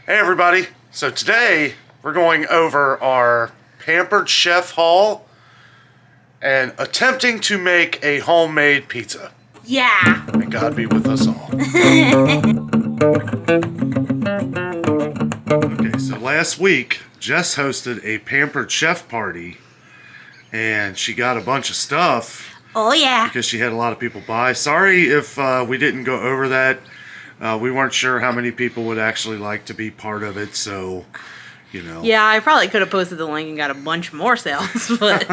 Hey everybody, so today we're going over our Pampered Chef haul and attempting to make a homemade pizza. Yeah. May God be with us all. Okay, so last week Jess hosted a Pampered Chef party and she got a bunch of stuff. Oh yeah. Because she had a lot of people buy. Sorry if we didn't go over that. We weren't sure how many people would actually like to be part of it, so, you know. Yeah, I probably could have posted the link and got a bunch more sales, but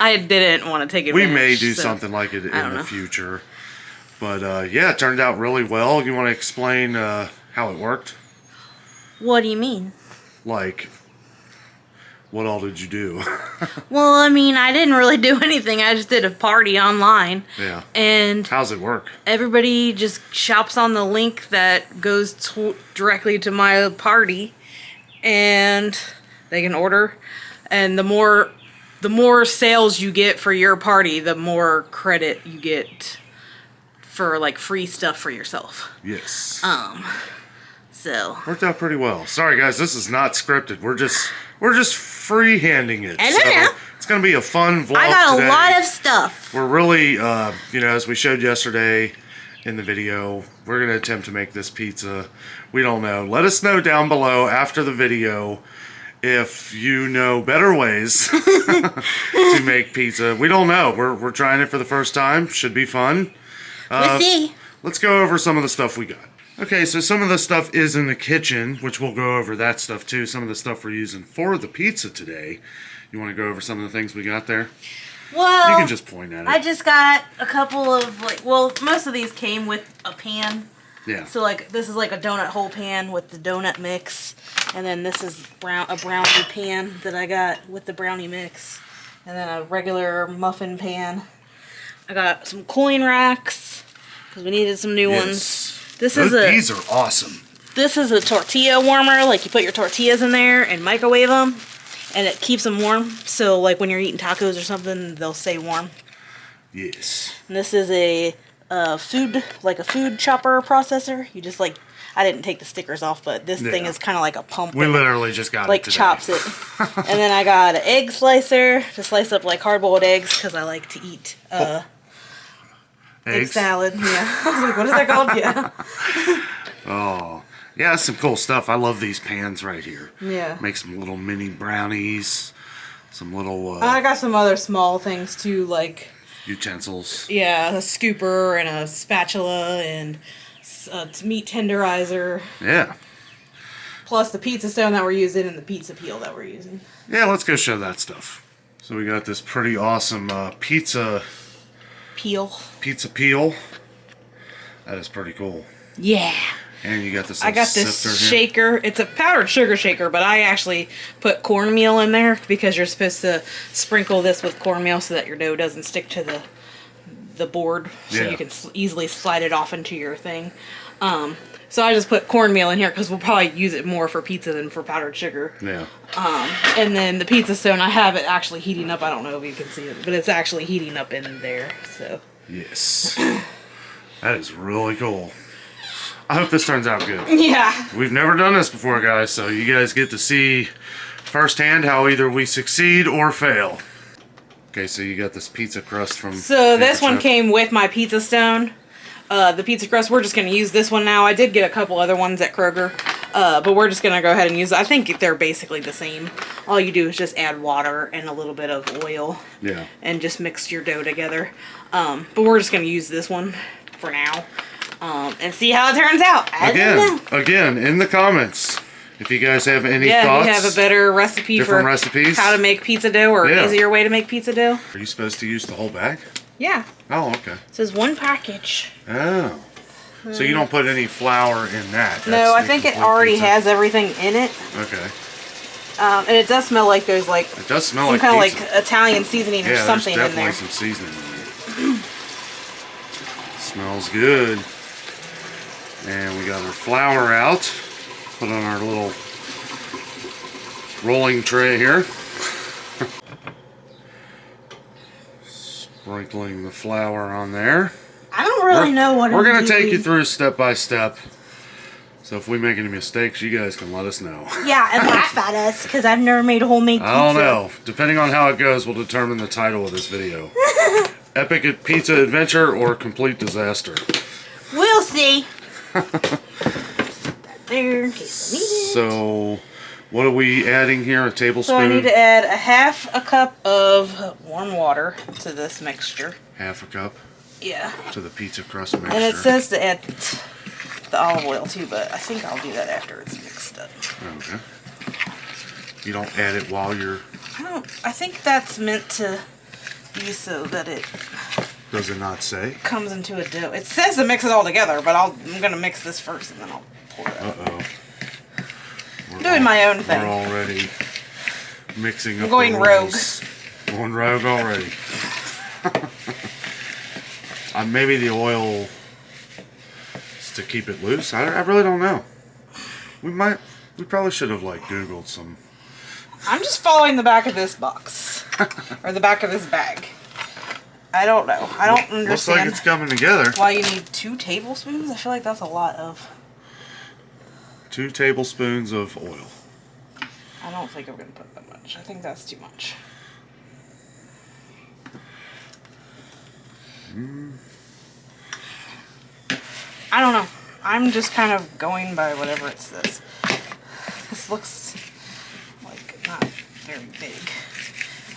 I didn't want to take advantage. We may do something like it in the future. But, yeah, it turned out really well. You want to explain how it worked? What do you mean? Like, what all did you do? Well, I mean, I didn't really do anything. I just did a party online. Yeah. And how's it work? Everybody just shops on the link that goes directly to my party, and they can order. And the more sales you get for your party, the more credit you get for like free stuff for yourself. Yes. So worked out pretty well. Sorry guys, this is not scripted. We're just freehanding it. I know. It's gonna be a fun vlog. I got today. a lot of stuff. We're really, you know, as we showed yesterday in the video, we're gonna attempt to make this pizza. We don't know. Let us know down below after the video if you know better ways to make pizza. We don't know. We're trying it for the first time. Should be fun. We'll see. Let's go over some of the stuff we got. Okay, so some of the stuff is in the kitchen, which we'll go over that stuff too. Some of the stuff we're using for the pizza today. You want to go over some of the things we got there? Well, you can just point at it. I just got a couple of, like, well, most of these came with a pan. Yeah. So, like, this is like a donut hole pan with the donut mix. And then this is a brownie pan that I got with the brownie mix. And then a regular muffin pan. I got some coin racks because we needed some new ones. These are awesome. This is a tortilla warmer. Like, you put your tortillas in there and microwave them, and it keeps them warm. So, like, when you're eating tacos or something, they'll stay warm. Yes. And this is a food chopper processor. You just, like, I didn't take the stickers off, but this thing is kind of like a pump. We literally just got it today. Chops it. And then I got an egg slicer to slice up, like, hard-boiled eggs because I like to eat egg salad. Yeah. I was like, what is that called? Yeah. Oh. Yeah, that's some cool stuff. I love these pans right here. Yeah. Make some little mini brownies. Some little... I got some other small things, too, like... utensils. Yeah, a scooper and a spatula and a meat tenderizer. Yeah. Plus the pizza stone that we're using and the pizza peel that we're using. Yeah, let's go show that stuff. So we got this pretty awesome pizza... Pizza peel. That is pretty cool. Yeah. And you got this. I got this shaker. It's a powdered sugar shaker, but I actually put cornmeal in there because you're supposed to sprinkle this with cornmeal so that your dough doesn't stick to the board, so you can easily slide it off into your thing. So I just put cornmeal in here because we'll probably use it more for pizza than for powdered sugar. Yeah. And then the pizza stone, I have it actually heating up. I don't know if you can see it, but it's actually heating up in there. So. Yes. That is really cool. I hope this turns out good. Yeah. We've never done this before, guys, so you guys get to see firsthand how either we succeed or fail. Okay, so you got this pizza crust from... So this one came with my pizza stone. The pizza crust, we're just going to use this one now. I did get a couple other ones at Kroger, but we're just going to go ahead and use it. I think they're basically the same. All you do is just add water and a little bit of oil. Yeah. And just mix your dough together. But we're just going to use this one for now and see how it turns out. Again, in the comments, if you guys have any thoughts. If you have a better recipe for how to make pizza dough or an easier way to make pizza dough. Are you supposed to use the whole bag? Yeah. Oh, okay. It says one package. Oh. So you don't put any flour in that? No, I think it already has everything in it. Okay. And it does smell like there's like... It does smell some like kind of like Italian seasoning or something in there. Yeah, there's definitely some seasoning in it. Smells good. And we got our flour out. Put on our little rolling tray here. Sprinkling the flour on there. I don't really know what we're going to take you through step by step So if we make any mistakes, you guys can let us know. Yeah, and laugh at us because I've never made a homemade pizza. I don't know. Depending on how it goes will determine the title of this video. Epic pizza adventure or complete disaster. We'll see. There, in case I need it. So, what are we adding here? A tablespoon? So I need to add a half a cup of warm water to this mixture. Half a cup Yeah. to the pizza crust mixture. And it says to add the olive oil too, but I think I'll do that after it's mixed up. Okay. You don't add it while you're... I think that's meant to be so that it Does it not say? comes into a dough. It says to mix it all together, but I'm gonna mix this first and then I'll pour it out. Uh-oh. I'm doing my own thing. We're already mixing up I'm going the rogue. rules. Going rogue already. Maybe the oil is to keep it loose. I really don't know. We probably should have like Googled some. I'm just following the back of this box. Or the back of this bag. I don't know. I don't understand. Looks like it's coming together. Why you need 2 tablespoons? I feel like that's a lot of... 2 tablespoons of oil. I don't think I'm going to put that much. I think that's too much. I don't know. I'm just kind of going by whatever it says. This looks like not very big.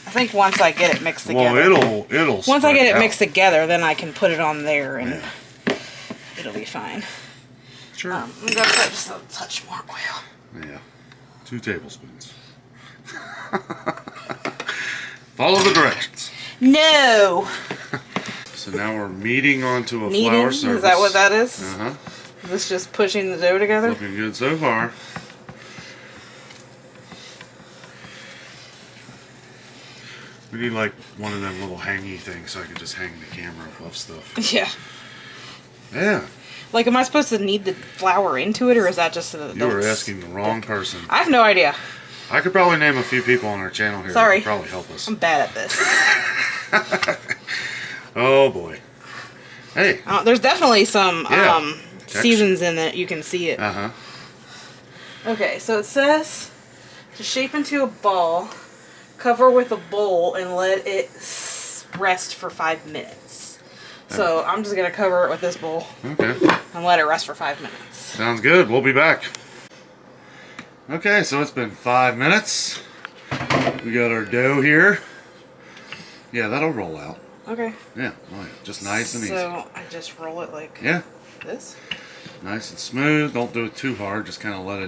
I think once I get it mixed together. Well, it'll once I get it out. mixed together, then I can put it on there and it'll be fine. Sure. I'm gonna put just a touch more oil. Yeah. 2 tablespoons. Follow the directions. No. So now we're kneading onto a Kneading? flour surface. Is that what that is? Uh-huh. Is this just pushing the dough together? Looking good so far. We need like one of them little hangy things so I can just hang the camera above stuff. Yeah. Yeah. Like, am I supposed to knead the flour into it, or is that just an You were adult's asking the wrong person. I have no idea. I could probably name a few people on our channel here Sorry. that could probably help us. I'm bad at this. Oh boy. Hey. There's definitely some Yeah. seasons in it. You can see it. Uh-huh. Okay, so it says to shape into a ball, cover with a bowl, and let it rest for 5 minutes. So I'm just going to cover it with this bowl Okay. and let it rest for 5 minutes. Sounds good. We'll be back. Okay, so it's been 5 minutes. We got our dough here. Yeah, that'll roll out. Okay. Yeah, oh yeah, just nice and easy. So I just roll it like Yeah, this? nice and smooth. Don't do it too hard. Just kind of let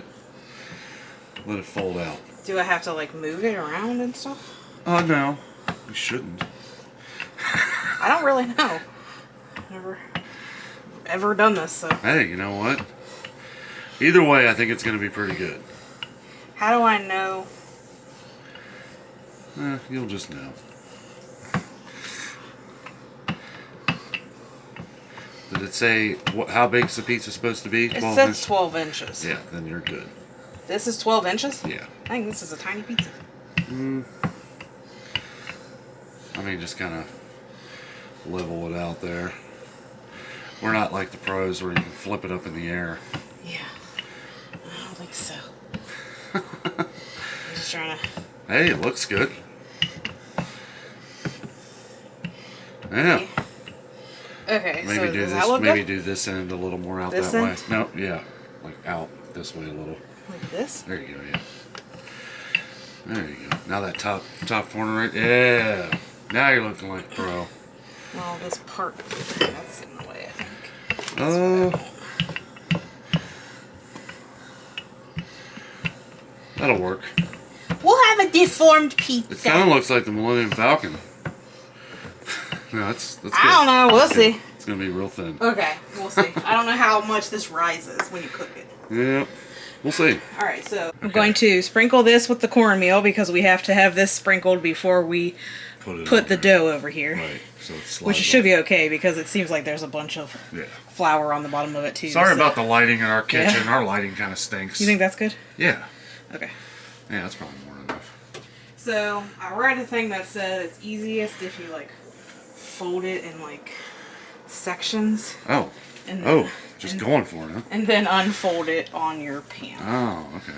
it fold out. Do I have to like move it around and stuff? Oh no, you shouldn't. I don't really know. Never ever done this, so. Hey, you know what? Either way, I think it's going to be pretty good. How do I know? You'll just know. Did it say how big's the pizza supposed to be? It 12 says inches? 12 inches. Yeah, then you're good. This is 12 inches? Yeah. I think this is a tiny pizza. I mean, just kind of level it out there. We're not like the pros where you can flip it up in the air. Yeah. I don't think so. I'm just trying to... Hey, it looks good. Yeah. Okay, Maybe so do does this. that look Maybe good? do this end a little more out This that end? way. No, yeah, like out this way a little. Like this? There you go. Yeah. There you go. Now that top corner right. Yeah. Now you're looking like a pro. Well, this part, that's in the way, I think. Oh. That'll work. We'll have a deformed pizza. It kind of looks like the Millennium Falcon. No, that's good. I don't know. We'll That's good. see. It's gonna be real thin. Okay, we'll see. I don't know how much this rises when you cook it. Yep. We'll see. All right, so I'm going to sprinkle this with the cornmeal because we have to have this sprinkled before we put the dough over here. Right. So it slides Which should off. be okay because it seems like there's a bunch of Yeah. flour on the bottom of it too. Sorry so- about the lighting in our kitchen. Yeah. Our lighting kind of stinks. You think that's good? Yeah. Okay. Yeah, that's probably more than enough. So I read a thing that said it's easiest if you like fold it in like sections. Oh. And Oh. Just going for it, huh? And then unfold it on your pan. Oh, okay.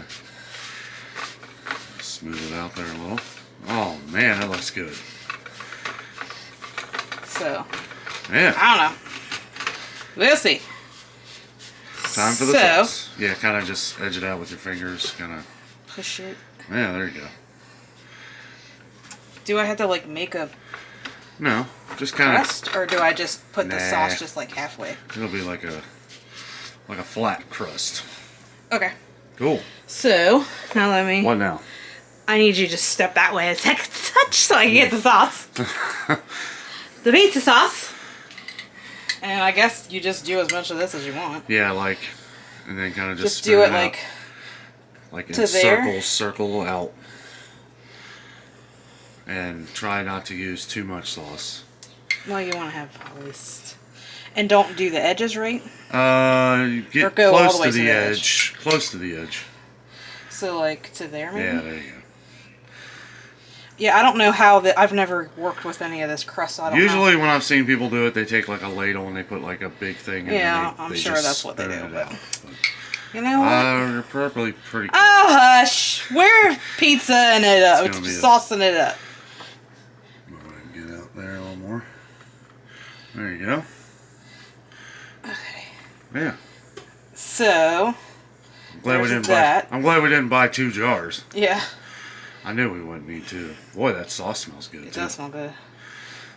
Smooth it out there a little. Oh man, that looks good. So, Yeah. I don't know. We'll see. Time for the sauce. Yeah, kind of just edge it out with your fingers. Kind of push it. Yeah, there you go. Do I have to like make a No, just kind crust, or do I just put the Nah. sauce just like halfway? It'll be like a flat crust. Okay. Cool. So now let me. What now? I need you to step that way a second touch so I can get the sauce. The pizza sauce. And I guess you just do as much of this as you want. Yeah, like, and then kind of just do it out. Like in to there. circle out. And try not to use too much sauce. Well, you want to have at least. And don't do the edges, right? Get Or go all close the way to the edge. edge. Close to the edge. So like to there, maybe. Yeah, there you go. Yeah, I don't know how that. I've never worked with any of this crust. So I don't know. Usually, when I've seen people do it, they take like a ladle and they put like a big thing. And Yeah, then I'm they sure just that's what they spoon do. it out. But you know what? You're probably pretty. Oh hush! We're pizzaing it up, It's gonna be saucing it up. Go ahead and get out there a little more. There you go. Okay. Yeah. So. I'm glad we didn't buy 2 jars. Yeah. I knew we wouldn't need to. Boy, that sauce smells good, It too. does smell good.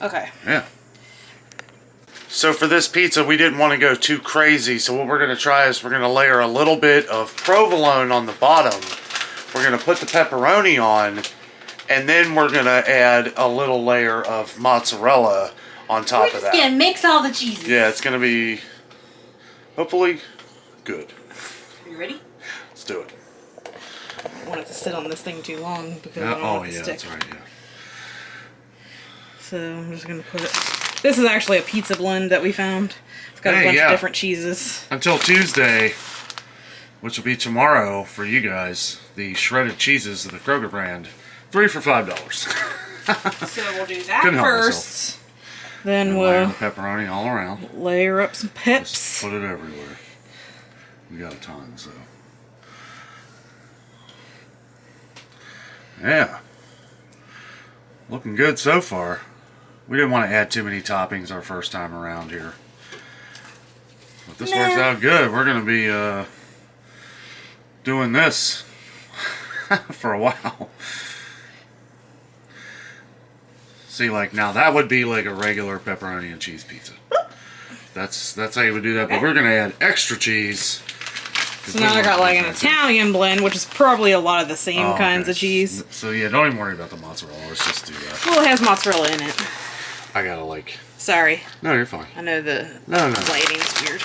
Okay. Yeah. So for this pizza, we didn't want to go too crazy. So what we're going to try is we're going to layer a little bit of provolone on the bottom. We're going to put the pepperoni on. And then we're going to add a little layer of mozzarella on top of that. We're just gonna mix all the cheeses. Yeah, it's going to be, hopefully, good. You ready? Let's do it. I don't want it to sit on this thing too long because I don't Oh, want it to yeah, stick. that's right, yeah. So I'm just gonna put it. This is actually a pizza blend that we found. It's got a bunch of different cheeses. Until Tuesday, which will be tomorrow for you guys, the shredded cheeses of the Kroger brand, 3 for $5. So we'll do that Couldn't help first. Then And layer we'll the pepperoni all around. layer up some Just peps. put it everywhere. We got a ton, so. Yeah. Looking good so far. We didn't want to add too many toppings our first time around here. But this works out good. We're going to be doing this for a while. See, like, now that would be like a regular pepperoni and cheese pizza. That's how you would do that, but we're going to add extra cheese. So now I got like an Italian blend, which is probably a lot of the same Oh, kinds okay. of cheese. So yeah, don't even worry about the mozzarella. Let's just do that. Well, it has mozzarella in it. I gotta like. Sorry. No, you're fine. I know the No. lighting's weird.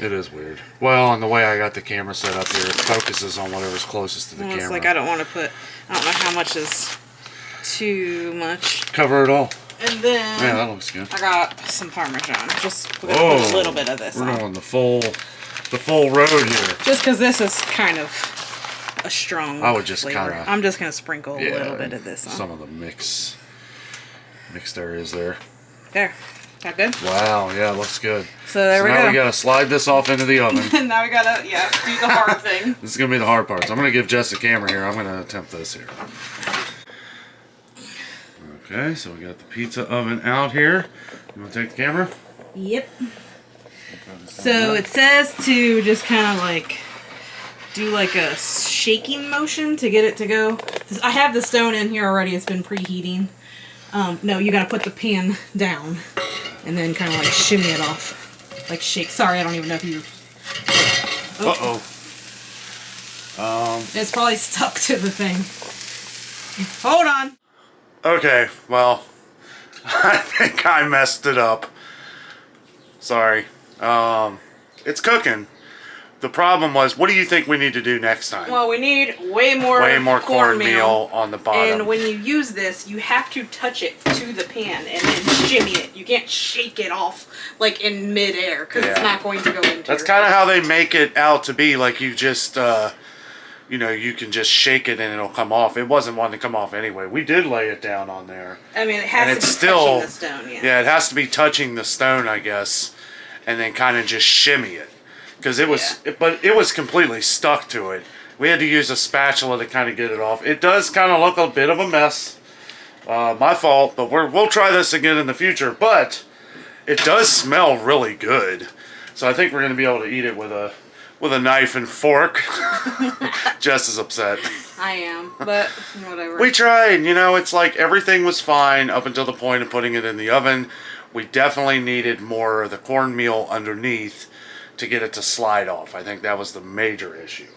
It is weird. Well, and the way I got the camera set up here, it focuses on whatever's closest to the Well, camera. it's like I don't want to put. I don't know how much is too much. Cover it all. And then Yeah, that looks good. I got some Parmesan. Just we're gonna put a little bit of this We're on. going the full road here. Just because this is kind of a strong I would just flavor. kinda- I'm just gonna sprinkle a little bit of this on. Some of the mixed areas there. There. That good? Wow, yeah, it looks good. So there we now go. we gotta slide this off into the oven. And now we gotta, do the hard thing. This is gonna be the hard part. So I'm gonna give Jess the camera here. I'm gonna attempt this here. Okay, so we got the pizza oven out here. You wanna take the camera? Yep. So it says to just kind of like do like a shaking motion to get it to go. I have the stone in here already. It's been preheating. No, you gotta put the pan down and then kind of like shimmy it off. Like shake. Sorry, I don't even know if you... Uh-oh. It's probably stuck to the thing. Hold on. Okay, well, I think I messed it up. Sorry. It's cooking. The problem was, what do you think we need to do next time? Well, we need way more cornmeal on the bottom. And when you use this, you have to touch it to the pan and then shimmy it. You can't shake it off like in midair because it's Yeah. not going to go into. That's kind of how they make it out to be. Like you just, you can just shake it and it'll come off. It wasn't wanting to come off anyway. We did lay it down on there. I mean, it And has to be it's still, touching the stone. Yeah. yeah, it has to be touching the stone, I guess, and then kind of just shimmy it. because it was, but it was completely stuck to it. We had to use a spatula to kind of get it off. It does kind of look a bit of a mess. My fault, but we'll try this again in the future. But it does smell really good, so I think we're going to be able to eat it with a knife and fork. Jess is upset. I am, but whatever. We tried, you know, it's like everything was fine up until the point of putting it in the oven. We definitely needed more of the cornmeal underneath to get it to slide off. I think that was the major issue.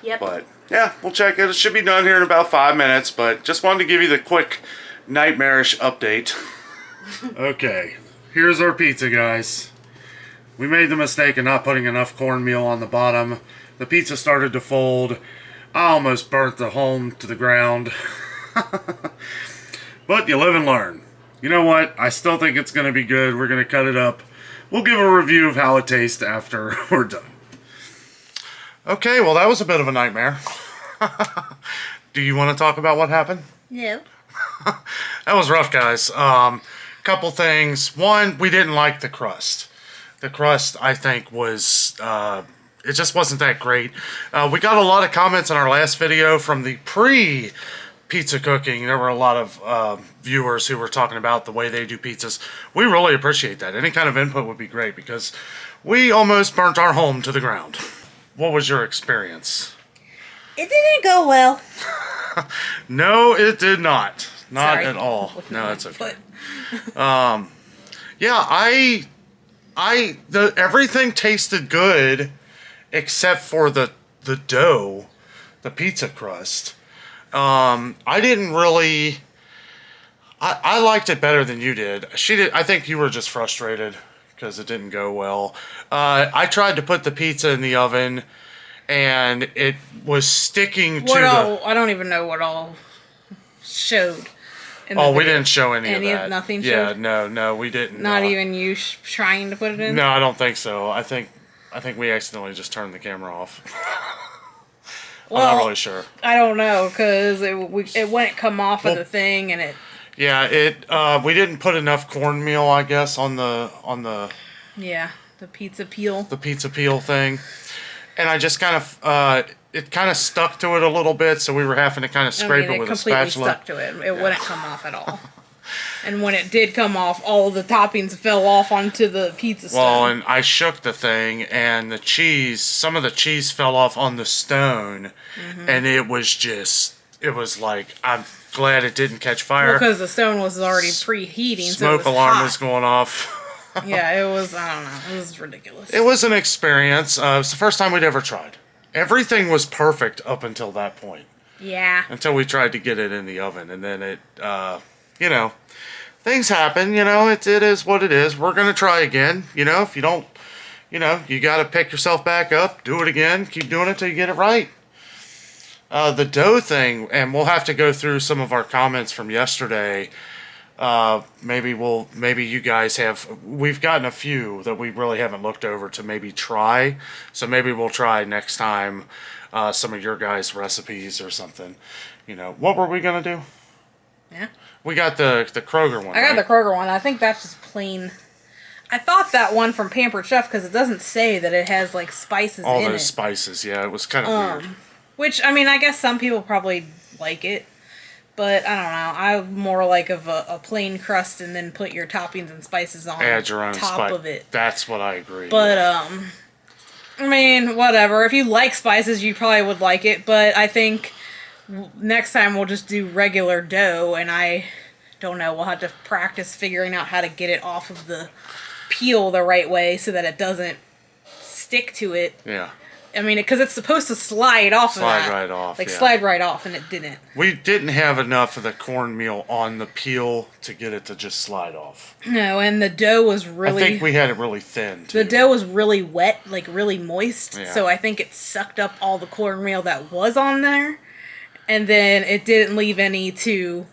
Yep. But yeah, we'll check it. It should be done here in about 5 minutes, but just wanted to give you the quick nightmarish update. Okay, here's our pizza, guys. We made the mistake of not putting enough cornmeal on the bottom. The pizza started to fold. I almost burnt the home to the ground. But you live and learn. You know what? I still think it's going to be good. We're going to cut it up. We'll give a review of how it tastes after we're done. Okay, well that was a bit of a nightmare. Do you want to talk about what happened? No. That was rough, guys. Couple things. One, we didn't like the crust. The crust, I think, was... it just wasn't that great. We got a lot of comments in our last video from the pre-pizza cooking. There were a lot of viewers who were talking about the way they do pizzas. We really appreciate that. Any kind of input would be great because we almost burnt our home to the ground. What was your experience? It didn't go well. No, it did not. Not Sorry. at all. With No, my it's okay. foot. Yeah, everything tasted good except for the dough, the pizza crust. I didn't really... I liked it better than you did. I think you were just frustrated because it didn't go well. I tried to put the pizza in the oven, and it was sticking to I don't even know what all showed. in the Oh, we video. didn't show any of that. Nothing Yeah, showed? no, we didn't. Not even you trying to put it in? No, I don't think so. I think we accidentally just turned the camera off. I'm not really sure. I don't know, because it wouldn't come off of the thing, and it... Yeah, we didn't put enough cornmeal, I guess, on the Yeah, the pizza peel. the pizza peel thing. And I just kind of, it kind of stuck to it a little bit, so we were having to kind of scrape it with a spatula. It completely stuck to it. It wouldn't come off at all. And when it did come off, all the toppings fell off onto the pizza stone. Well, and I shook the thing, and the cheese, some of the cheese fell off on the stone, and it was like, I'm glad it didn't catch fire. Because the stone was already preheating, so Smoke it was alarm hot. was going off. Yeah, it was, I don't know, it was ridiculous. It was an experience. It was the first time we'd ever tried. Everything was perfect up until that point. Yeah. Until we tried to get it in the oven, and then it, you know, things happen, you know, it is what it is. We're going to try again, you know, if you don't, you know, you got to pick yourself back up, do it again, keep doing it till you get it right. The dough thing, and we'll have to go through some of our comments from yesterday. Maybe you guys we've gotten a few that we really haven't looked over to maybe try. So maybe we'll try next time, some of your guys' recipes or something. You know, what were we going to do? Yeah. We got the Kroger one. I got the Kroger one. I think that's just plain. I thought that one from Pampered Chef, because it doesn't say that it has, like, spices all in it. All those spices, yeah. It was kind of weird. Which, I mean, I guess some people probably like it. But, I don't know. I'm more like of a plain crust and then put your toppings and spices on Add your own top of it. That's what I agree. But, I mean, whatever. If you like spices, you probably would like it. But I think next time we'll just do regular dough. And I don't know. We'll have to practice figuring out how to get it off of the peel the right way so that it doesn't stick to it. Yeah. I mean, because it's supposed to slide off of that. Slide right off, Like, yeah. slide right off, and it didn't. We didn't have enough of the cornmeal on the peel to get it to just slide off. No, and the dough was really... I think we had it really thin, too. The dough was really wet, like really moist, Yeah. so I think it sucked up all the cornmeal that was on there, and then it didn't leave any to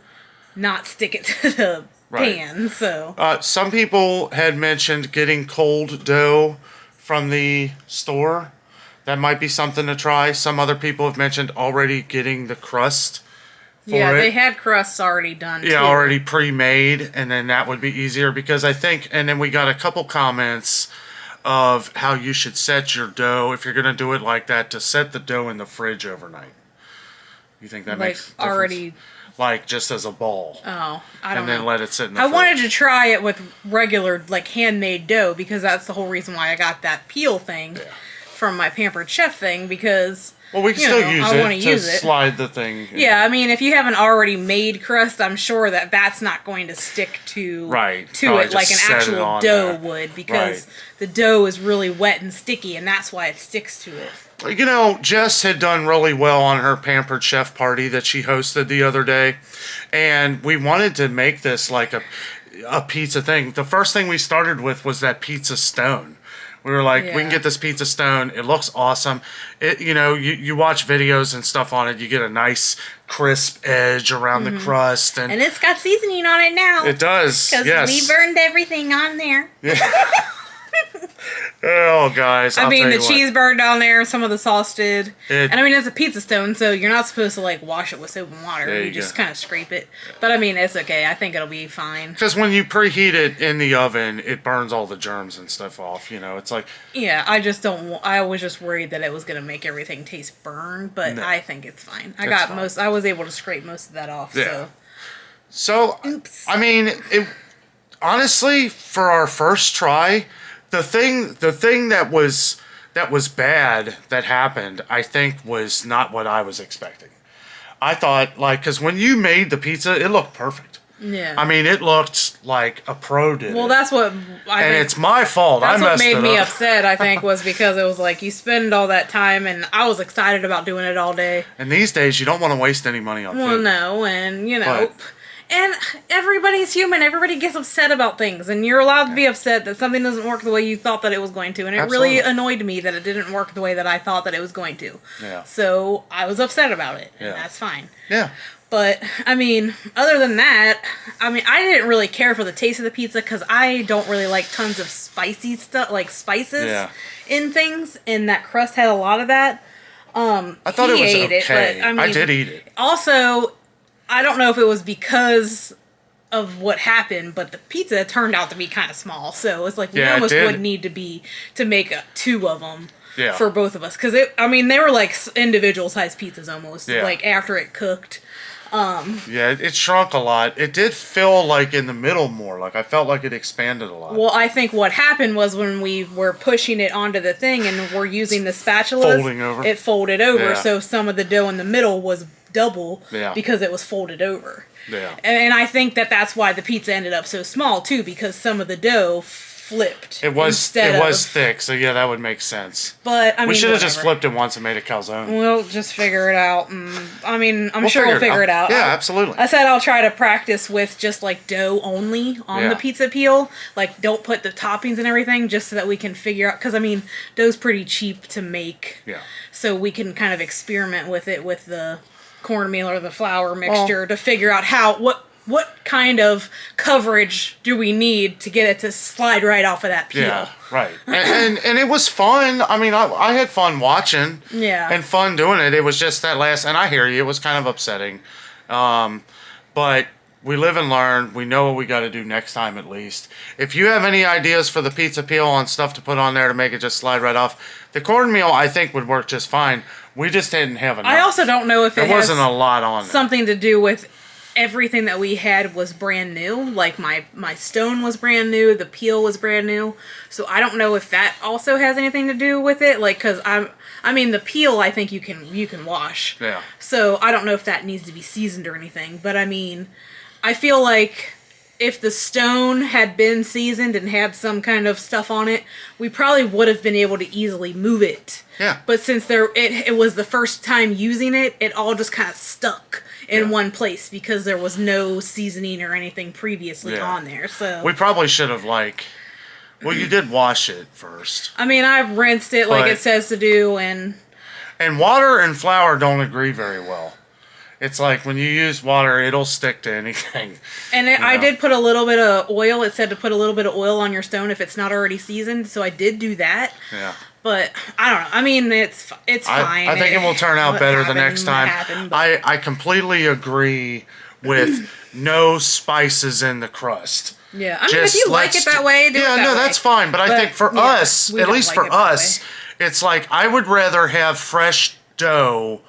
not stick it to the pan, so... Some people had mentioned getting cold dough from the store. That might be something to try. Some other people have mentioned already getting the crust for yeah, it. they had crusts already done, Yeah, too. already pre-made, and then that would be easier because I think, and then we got a couple comments of how you should set your dough if you're going to do it like that, to set the dough in the fridge overnight. You think that makes a difference? Already. Like just as a ball. Oh, I don't know. And then let it sit in the I fridge. wanted to try it with regular, like, handmade dough, because that's the whole reason why I got that peel thing from my Pampered Chef thing, because... Well, we can still use I want it to to use it. slide the thing. Yeah, I mean, if you have an already made crust, I'm sure that that's not going to stick to Probably it like an just set it actual on dough there. would, because Right. the dough is really wet and sticky, and that's why it sticks to it. You know, Jess had done really well on her Pampered Chef party that she hosted the other day, and we wanted to make this like a pizza thing. The first thing we started with was that pizza stone. We were like, we can get this pizza stone. It looks awesome. You watch videos and stuff on it. You get a nice crisp edge around the crust, and And it's got seasoning on it now. it does. Because Yes. we burned everything on there. Oh, guys. I I'll mean, tell the you what. cheese burned down there. Some of the sauce did. It- And I mean, it's a pizza stone, so you're not supposed to, like, wash it with soap and water. There You you just go. kind of scrape it. But I mean, it's okay. I think it'll be fine. Because when you preheat it in the oven, it burns all the germs and stuff off. It's like, Yeah, I just don't. I was just worried that it was gonna make everything taste burned, but No. I think it's fine. I It's got fine. most. I was able to scrape most of that off. Yeah. So Oops. I mean, honestly, for our first try, the thing that was bad that happened, I think, was not what I was expecting. I thought, like, because when you made the pizza, it looked perfect. yeah. I mean, it looked like a pro did. well, it. that's what I And think. it's my fault. I That's what messed made it me up. upset. I think was because it was like you spend all that time, and I was excited about doing it all day. And these days, you don't want to waste any money on Well, food. no, and But- and everybody's human. Everybody gets upset about things, and you're allowed to be upset that something doesn't work the way you thought that it was going to. And it really Absolutely. annoyed me that it didn't work the way that I thought that it was going to. Yeah. So I was upset about it, and Yeah. that's fine. Yeah. But I mean, other than that, I mean, I didn't really care for the taste of the pizza because I don't really like tons of spicy stuff, like spices Yeah. in things, and that crust had a lot of that. I thought it He was ate okay. it, but, I mean, did eat it. Also, I don't know if it was because of what happened, but the pizza turned out to be kind of small, so it's like we Yeah, it almost did. would need to make two of them. Yeah. For both of us, because they were like individual sized pizzas almost, Yeah. like after it cooked. Yeah, it shrunk a lot. It did feel like in the middle more. Like I felt like it expanded a lot. Well, I think what happened was when we were pushing it onto the thing and we're using the spatulas, Folding over. it folded over, Yeah. so some of the dough in the middle was double Yeah. because it was folded over. Yeah. And I think that that's why the pizza ended up so small too, because some of the dough flipped. It was instead of- thick, so yeah, that would make sense. But I mean, We should have just whatever. flipped it once and made a calzone. We'll just figure it out. I mean, I'm We'll sure we'll figure it out. Yeah, absolutely. I said I'll try to practice with just like dough only on Yeah. the pizza peel. Like, don't put the toppings and everything, just so that we can figure out. Because I mean, dough's pretty cheap to make. Yeah. So we can kind of experiment with it with the cornmeal or the flour mixture to figure out what kind of coverage do we need to get it to slide right off of that peel. Yeah, right. And it was fun. I mean, I had fun watching. Yeah. And fun doing it. It was just that last, and I hear you, it was kind of upsetting. But we live and learn. We know what we got to do next time at least. If you have any ideas for the pizza peel on stuff to put on there to make it just slide right off, the cornmeal I think would work just fine. We just didn't have enough. I also don't know if there it has wasn't a lot on there. something to do with everything that we had was brand new. Like my stone was brand new, the peel was brand new. So I don't know if that also has anything to do with it. Like, cause I mean the peel I think you can wash. Yeah. So I don't know if that needs to be seasoned or anything. But I mean, I feel like if the stone had been seasoned and had some kind of stuff on it, we probably would have been able to easily move it. Yeah. But since it was the first time using it, it all just kind of stuck in one place because there was no seasoning or anything previously Yeah. on there. So We probably should have well, you did wash it first. I mean, I've rinsed it like But- it says to do, and Water and flour don't agree very well. It's like when you use water, it'll stick to anything. I know. did put a little bit of oil. It said to put a little bit of oil on your stone if it's not already seasoned. So I did do that. Yeah. But I don't know. I mean, it's fine. I think it will turn out What better the happened, next what time. happened, but- I completely agree with no spices in the crust. Yeah, I mean, if you like it that way, do it that way. that's fine. But I think for us, at least for us, it's like I would rather have fresh dough.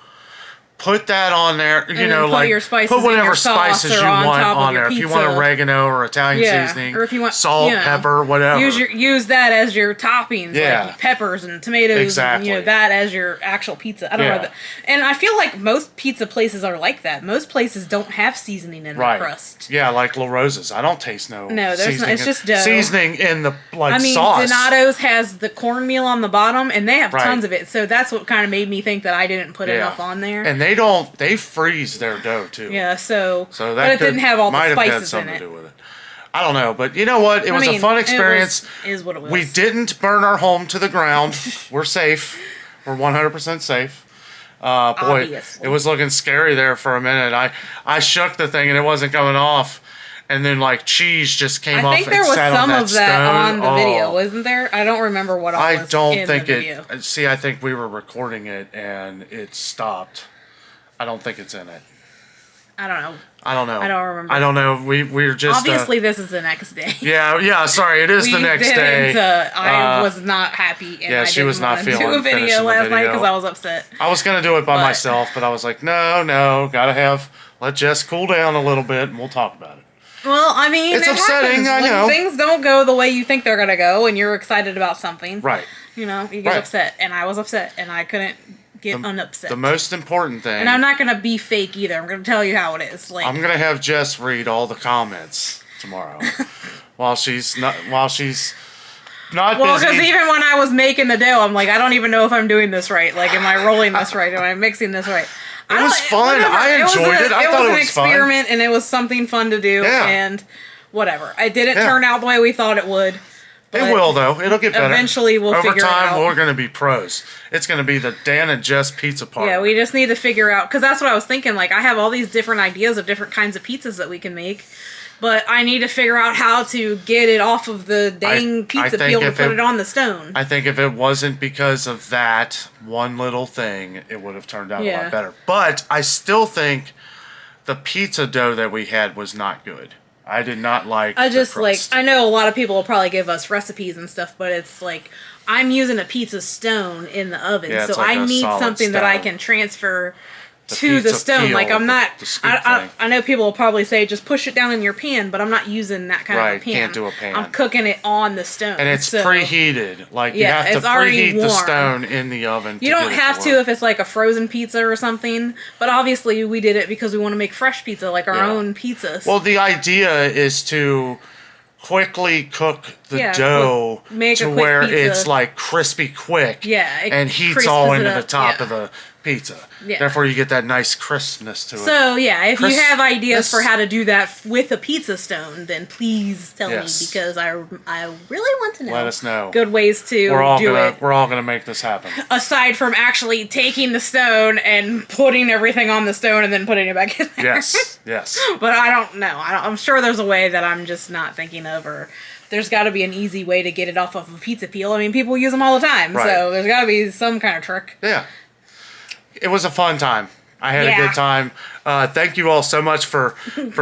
Put that on there, you know, like put whatever spices you want on there. If you want oregano or Italian seasoning, or if you want salt, pepper, whatever. Use that as your toppings, like peppers and tomatoes, and, you know, that as your actual pizza. I don't know, and I feel like most pizza places are like that. Most places don't have seasoning in the crust. Yeah, like La Rosa's. I don't taste no there's not. It's just dough. Seasoning in the sauce. Donato's has the cornmeal on the bottom, and they have tons of it. So that's what kind of made me think that I didn't put enough on there. And they freeze their dough too. Yeah, so that but it didn't have all the spices in it. To do with it. I don't know, but you know what? It was a fun experience. Is what it was. We didn't burn our home to the ground. We're safe. We're 100% safe. Boy, Obviously. it was looking scary there for a minute. I shook the thing and it wasn't coming off. And then like cheese just came off. I think there was some of that on the video, wasn't there? I don't remember what all was in the video. I don't think it. See, I think we were recording it and it stopped. I don't think it's in it. I don't know. I don't know. I don't remember. I don't know. We're just obviously this is the next day. Yeah. Sorry, it is the next day. I was not happy, and I she was not feeling do a video last night because I was upset. I was gonna do it by myself, but I was like, no, let Jess cool down a little bit, and we'll talk about it. Well, I mean, it's upsetting. I know when things don't go the way you think they're gonna go, and you're excited about something. Right. You know, you get upset, and I was upset, and I couldn't get unupset. The most important thing. And I'm not gonna be fake either. I'm gonna tell you how it is. Like, I'm gonna have Jess read all the comments tomorrow while she's not busy. Well, because even when I was making the dough, I'm like, I don't even know if I'm doing this right. Like, am I rolling this right? Am I mixing this right? It was fun. I enjoyed it. I thought it was fun. It was an experiment, and it was something fun to do. Yeah. And whatever. It didn't turn out the way we thought it would. It will, though. It'll get better. Eventually, we'll figure it out. Over time, we're going to be pros. It's going to be the Dan and Jess pizza party. Yeah, we just need to figure out, because that's what I was thinking. Like, I have all these different ideas of different kinds of pizzas that we can make, but I need to figure out how to get it off of the dang pizza peel to put it on the stone. I think if it wasn't because of that one little thing, it would have turned out a lot better. But I still think the pizza dough that we had was not good. I did not like the crust. I know a lot of people will probably give us recipes and stuff, but it's like, I'm using a pizza stone in the oven, so like I need something that I can transfer to the stone. Like, I'm not, I know people will probably say just push it down in your pan, but I'm not using that kind of a pan. Can't do a pan. I'm cooking it on the stone. And it's preheated. Like, you have to preheat the stone in the oven. You don't have to if it's like a frozen pizza or something, but obviously we did it because we want to make fresh pizza, like our own pizzas. Well, the idea is to quickly cook the dough to where it's like crispy quick. Yeah. And heats all into the top of the pizza. Yeah. Therefore, you get that nice crispness to it. So, yeah, if you have ideas for how to do that with a pizza stone, then please tell me, because I really want to know. Let us know. Good ways to do it. We're all going to make this happen. Aside from actually taking the stone and putting everything on the stone and then putting it back in there. Yes. But I don't know. I'm sure there's a way that I'm just not thinking of, or there's got to be an easy way to get it off of a pizza peel. I mean, people use them all the time, so there's got to be some kind of trick. Yeah. It was a fun time. I had a good time. Thank you all so much for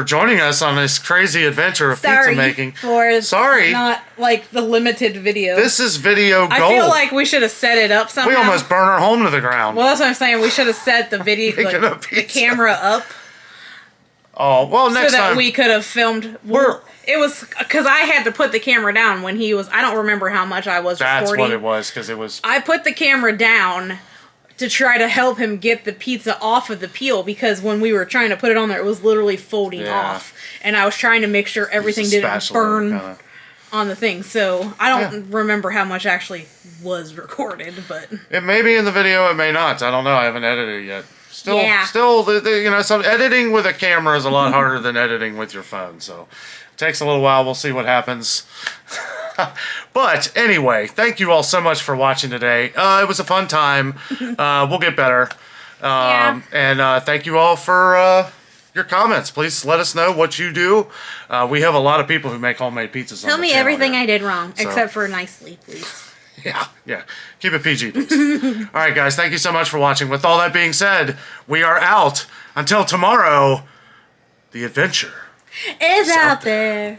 joining us on this crazy adventure of pizza making. Sorry. Not like the limited video. This is video gold. I feel like we should have set it up somehow. We almost burned our home to the ground. Well, that's what I'm saying. We should have set the video, the camera up. Oh, well, next time. So that we could have filmed. It was because I had to put the camera down when he was. I don't remember how much I was recording. That's what it was, because it was. I put the camera down to try to help him get the pizza off of the peel, because when we were trying to put it on there, it was literally folding off, and I was trying to make sure everything didn't burn on the thing. So I don't remember how much actually was recorded, but it may be in the video, it may not. I don't know. I haven't edited it yet. Still, some editing with a camera is a lot harder than editing with your phone. So it takes a little while. We'll see what happens. But anyway, thank you all so much for watching today. It was a fun time. We'll get better. And thank you all for your comments. Please let us know what you do. We have a lot of people who make homemade pizzas. Tell me everything I did wrong, except for nicely, please. Yeah. Keep it PG, please. All right, guys. Thank you so much for watching. With all that being said, we are out. Until tomorrow, the adventure is out there.